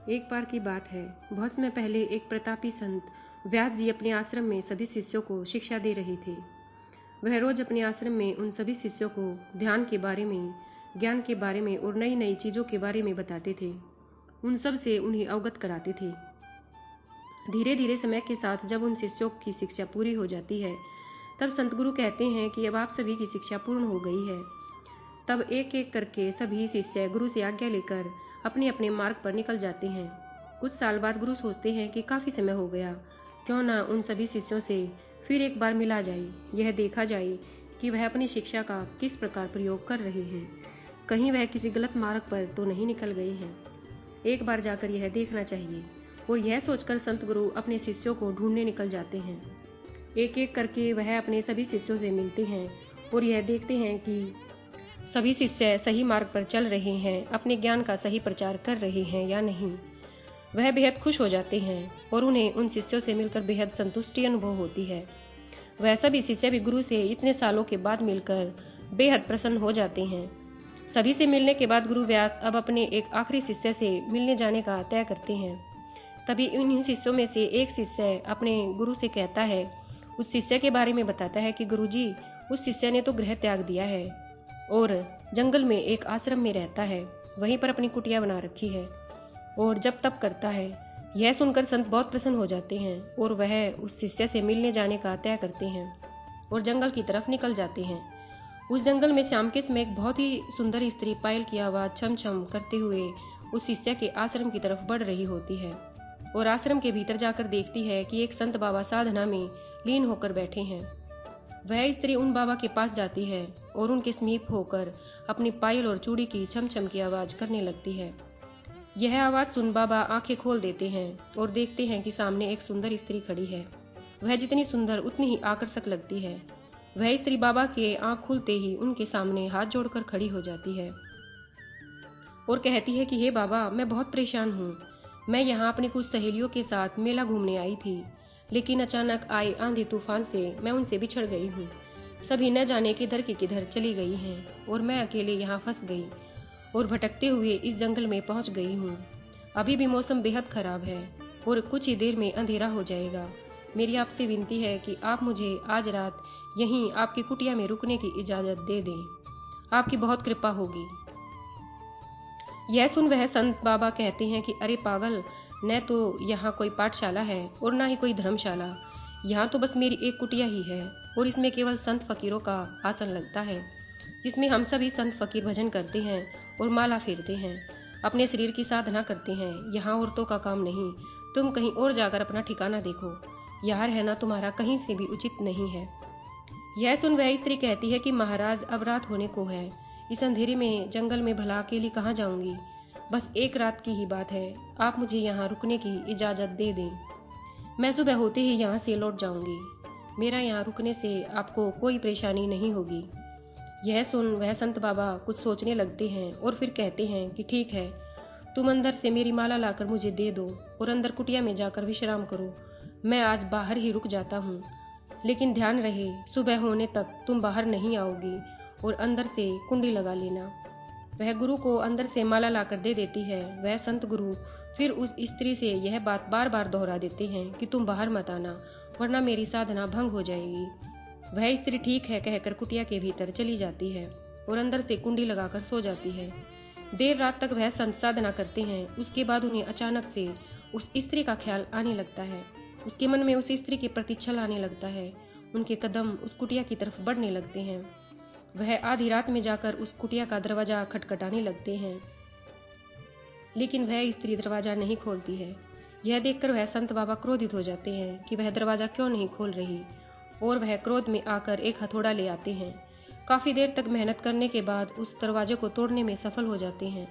एक बार की बात है, बहुत समय पहले एक प्रतापी संत व्यास जी अपने आश्रम में सभी शिष्यों को शिक्षा दे रहे थे। वह रोज अपने आश्रम में उन सभी शिष्यों को ध्यान के बारे में, ज्ञान के बारे में और नई नई चीजों के बारे में बताते थे। उन सब से उन्हें अवगत कराते थे। धीरे धीरे समय के साथ जब उन शिष्यों की शिक्षा पूरी हो जाती है, तब संत गुरु कहते हैं कि अब आप सभी की शिक्षा पूर्ण हो गई है। तब एक एक करके सभी शिष्य गुरु से आज्ञा लेकर अपने अपने मार्ग पर निकल जाते हैं। कुछ साल बाद गुरु सोचते हैं कि काफी समय हो गया, क्यों ना उन सभी शिष्यों से फिर एक बार मिला जाए, यह देखा जाए कि वह अपनी शिक्षा का किस प्रकार प्रयोग कर रहे हैं, कहीं वह किसी गलत मार्ग पर तो नहीं निकल गए हैं। एक बार जाकर यह देखना चाहिए। और यह सोचकर संत गुरु अपने शिष्यों को ढूंढने निकल जाते हैं। एक एक करके वह अपने सभी शिष्यों से मिलते हैं और यह देखते हैं कि सभी शिष्य सही मार्ग पर चल रहे हैं, अपने ज्ञान का सही प्रचार कर रहे हैं या नहीं। वह बेहद खुश हो जाते हैं और उन्हें उन शिष्यों से मिलकर बेहद संतुष्टि अनुभव होती है। वह सभी शिष्य भी गुरु से इतने सालों के बाद मिलकर बेहद प्रसन्न हो जाते हैं। सभी से मिलने के बाद गुरु व्यास अब अपने एक आखिरी शिष्य से मिलने जाने का तय करते हैं। तभी उन्हीं शिष्यों में से एक शिष्य अपने गुरु से कहता है, उस शिष्य के बारे में बताता है कि गुरुजी, उस शिष्य ने तो गृह त्याग दिया है और जंगल में एक आश्रम में रहता है, वहीं पर अपनी कुटिया बना रखी है और जब तप करता है। यह सुनकर संत बहुत प्रसन्न हो जाते हैं और वह उस शिष्य से मिलने जाने का तय करते हैं और जंगल की तरफ निकल जाते हैं। उस जंगल में शाम के समय एक बहुत ही सुंदर स्त्री पायल की आवाज छम छम करते हुए उस शिष्य के आश्रम की तरफ बढ़ रही होती है और आश्रम के भीतर जाकर देखती है कि एक संत बाबा साधना में लीन होकर बैठे हैं। वह स्त्री उन बाबा के पास जाती है और उनके समीप होकर अपनी पायल और चूड़ी की छम छम की आवाज करने लगती है। यह आवाज सुन बाबा आंखें खोल देते हैं और देखते हैं कि सामने एक सुंदर स्त्री खड़ी है। वह जितनी सुंदर उतनी ही आकर्षक लगती है। वह स्त्री बाबा के आंख खुलते ही उनके सामने हाथ जोड़कर खड़ी हो जाती है और कहती है कि हे बाबा, मैं बहुत परेशान हूँ। मैं यहाँ अपनी कुछ सहेलियों के साथ मेला घूमने आई थी, लेकिन अचानक आए आंधी तूफान से मैं उनसे बिछड़ गई हूँ। सभी न जाने किधर की किधर चली गई हैं और मैं अकेले यहाँ फंस गई और भटकते हुए इस जंगल में पहुँच गई हूँ। अभी भी मौसम बेहद खराब है और कुछ ही देर में अंधेरा हो जाएगा। मेरी आपसे विनती है कि आप मुझे आज रात यहीं आपकी कुटिया में रुकने की इजाजत दे दें। आपकी बहुत कृपा होगी। यह सुन वह संत बाबा कहते हैं कि अरे पागल, न तो यहाँ कोई पाठशाला है और न ही कोई धर्मशाला। यहाँ तो बस मेरी एक कुटिया ही है और इसमें केवल संत फकीरों का आसन लगता है, जिसमें हम सभी संत फकीर भजन करते हैं और माला फेरते हैं, अपने शरीर की साधना करते हैं। यहाँ औरतों का काम नहीं। तुम कहीं और जाकर अपना ठिकाना देखो। यहाँ रहना तुम्हारा कहीं से भी उचित नहीं है। यह सुन वह स्त्री कहती है कि महाराज, अब रात होने को है। इस अंधेरे में जंगल में भला अकेली कहाँ जाऊंगी। बस एक रात की ही बात है। आप मुझे यहाँ रुकने की इजाजत दे दें। मैं सुबह होते ही यहाँ से लौट जाऊंगी। मेरा यहाँ रुकने से आपको कोई परेशानी नहीं होगी। यह सुन वह संत बाबा कुछ सोचने लगते हैं और फिर कहते हैं कि ठीक है, तुम अंदर से मेरी माला लाकर मुझे दे दो और अंदर कुटिया में जाकर विश्राम करो। मैं आज बाहर ही रुक जाता हूँ, लेकिन ध्यान रहे सुबह होने तक तुम बाहर नहीं आओगी और अंदर से कुंडी लगा लेना। वह गुरु को अंदर से माला लाकर दे देती है। वह संत गुरु फिर उस स्त्री से यह बात बार बार दोहरा देते हैं कि तुम बाहर मत आना, वरना मेरी साधना भंग हो जाएगी। वह स्त्री ठीक है कहकर कुटिया के भीतर चली जाती है और अंदर से कुंडी लगाकर सो जाती है। देर रात तक वह संत साधना करते हैं। उसके बाद उन्हें अचानक से उस स्त्री का ख्याल आने लगता है। उसके मन में उस स्त्री के प्रति छल आने लगता है। उनके कदम उस कुटिया की तरफ बढ़ने लगते हैं। वह आधी रात में जाकर उस कुटिया का दरवाजा खटखटाने लगते हैं, लेकिन वह स्त्री दरवाजा नहीं खोलती है। यह देखकर वह संत बाबा क्रोधित हो जाते हैं कि वह दरवाजा क्यों नहीं खोल रही और वह क्रोध में आकर एक हथौड़ा ले आते हैं। काफी देर तक मेहनत करने के बाद उस दरवाजे को तोड़ने में सफल हो जाते हैं।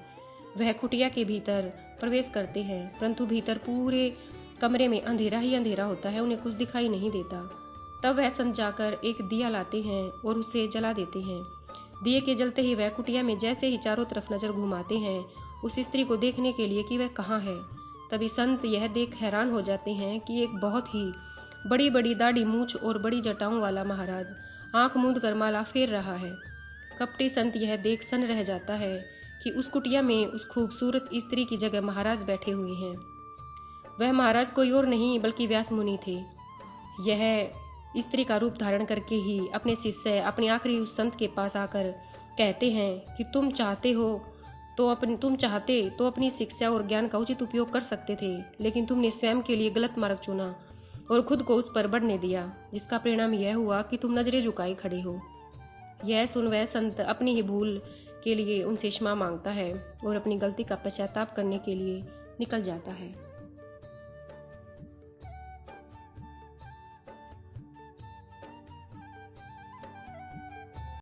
वह कुटिया के भीतर प्रवेश करते हैं, परंतु भीतर पूरे कमरे में अंधेरा ही अंधेरा होता है, उन्हें कुछ दिखाई नहीं देता। तब वह संत जाकर एक दिया लाते हैं और उसे जला देते हैं। दिए के जलते ही वह कुटिया में जैसे ही चारों तरफ नजर घुमाते हैं उस स्त्री को देखने के लिए कि वह कहाँ है, तभी संत यह देख हैरान हो जाते हैं कि एक बहुत ही बड़ी बड़ी दाढ़ी, मूछ और बड़ी जटाओं वाला महाराज आंख मूंद कर माला फेर रहा है। कपटी संत यह देख सन रह जाता है कि उस कुटिया में उस खूबसूरत स्त्री की जगह महाराज बैठे हुए हैं। वह महाराज कोई और नहीं बल्कि व्यास मुनि थे। यह स्त्री का रूप धारण करके ही अपने शिष्य अपने आखिरी उस संत के पास आकर कहते हैं कि तुम चाहते तो अपनी शिक्षा और ज्ञान का उचित उपयोग कर सकते थे, लेकिन तुमने स्वयं के लिए गलत मार्ग चुना और खुद को उस पर बढ़ने दिया, जिसका परिणाम यह हुआ कि तुम नजरें झुकाए खड़े हो। यह सुन वह संत अपनी ही भूल के लिए उनसे क्षमा मांगता है और अपनी गलती का पश्चाताप करने के लिए निकल जाता है।